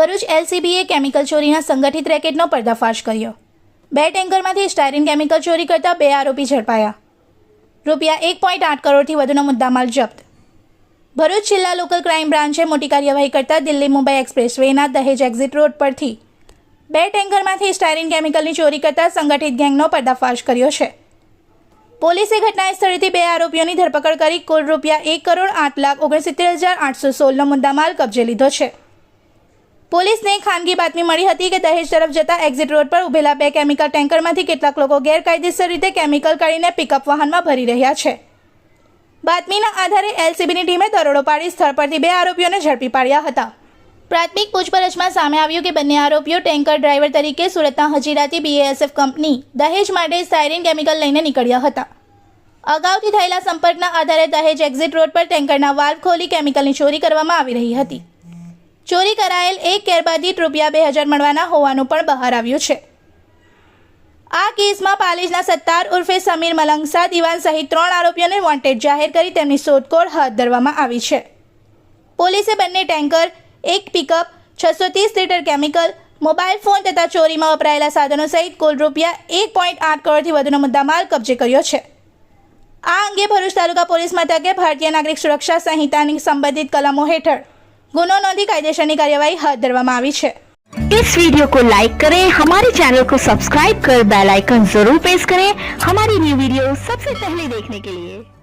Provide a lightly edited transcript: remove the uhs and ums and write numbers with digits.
Bharuch એલસીબીએ chemical ચોરીના સંગઠિત રેકેટનો પર્દાફાશ કર્યો। 2 ટેન્કરમાંથી સ્ટાયરીન કેમિકલ ચોરી કરતા 2 આરોપી ઝડપાયા। રૂપિયા 1.8 કરોડથી વધુનો મુદ્દામાલ જપ્ત। ભરૂચ જિલ્લા લોકલ ક્રાઇમ બ્રાન્ચે મોટી કાર્યવાહી કરતા દિલ્હી મુંબઈ એક્સપ્રેસવેના દહેજ એક્ઝિટ રોડ પરથી 2 ટેન્કરમાંથી સ્ટાયરીન કેમિકલની ચોરી કરતા સંગઠિત ગેંગનો પર્દાફાશ કર્યો છે। પોલીસે ઘટના સ્થળેથી 2 આરોપીઓની ધરપકડ કરી કુલ રૂપિયા 1,08,69,816નો મુદ્દામાલ કબજે લીધો છે। પોલીસને ખાનગી બાતમી મળી હતી કે દહેજ તરફ જતા એક્ઝિટ રોડ પર ઉભેલા 2 કેમિકલ ટેન્કરમાંથી કેટલાક લોકો ગેરકાયદેસર રીતે કેમિકલ કાઢીને પિકઅપ વાહનમાં ભરી રહ્યા છે। બાતમીના આધારે એલસીબીની ટીમે દરોડો પાડી સ્થળ પરથી 2 આરોપીઓને ઝડપી પાડ્યા હતા। પ્રાથમિક પૂછપરછમાં સામે આવ્યું કે બંને આરોપીઓ ટેન્કર ડ્રાઈવર તરીકે સુરતના હજીરાથી બીએએસએફ કંપની દહેજ માટે સ્ટાયરીન કેમિકલ લઈને નીકળ્યા હતા। અગાઉથી થયેલા સંપર્કના આધારે દહેજ એક્ઝિટ રોડ પર ટેન્કરના વાલ્વ ખોલી કેમિકલની ચોરી કરવામાં આવી રહી હતી। ચોરી કરાયેલ એક કેર દીઠ રૂપિયા 2,000 મળવાના હોવાનું પણ બહાર આવ્યું છે। આ કેસમાં પાલેજના સત્તાર ઉર્ફે સમીર મલંગસા દિવાન સહિત 3 આરોપીઓને વોન્ટેડ જાહેર કરી તેમની શોધખોળ હાથ ધરવામાં આવી છે। પોલીસે બંને ટેન્કર, એક pickup, 630 litre chemical, mobile phone તથા ચોરીમાં વપરાયેલા સાધનો સહિત કુલ રૂપિયા 1.8 કરોડથી વધુનો મુદ્દામાલ કબજે કર્યો છે। આ અંગે ભરૂચ તાલુકા પોલીસ મથકે ભારતીય નાગરિક સુરક્ષા સંહિતાની સંબંધિત કલમો હેઠળ गुनो नोंधी कायदेसर कार्यवाही हाथ धरवामां आवी छे। इस वीडियो को लाइक करें, हमारे चैनल को सब्सक्राइब कर बेल आइकन जरूर प्रेस करें हमारी न्यू वीडियो सबसे पहले देखने के लिए।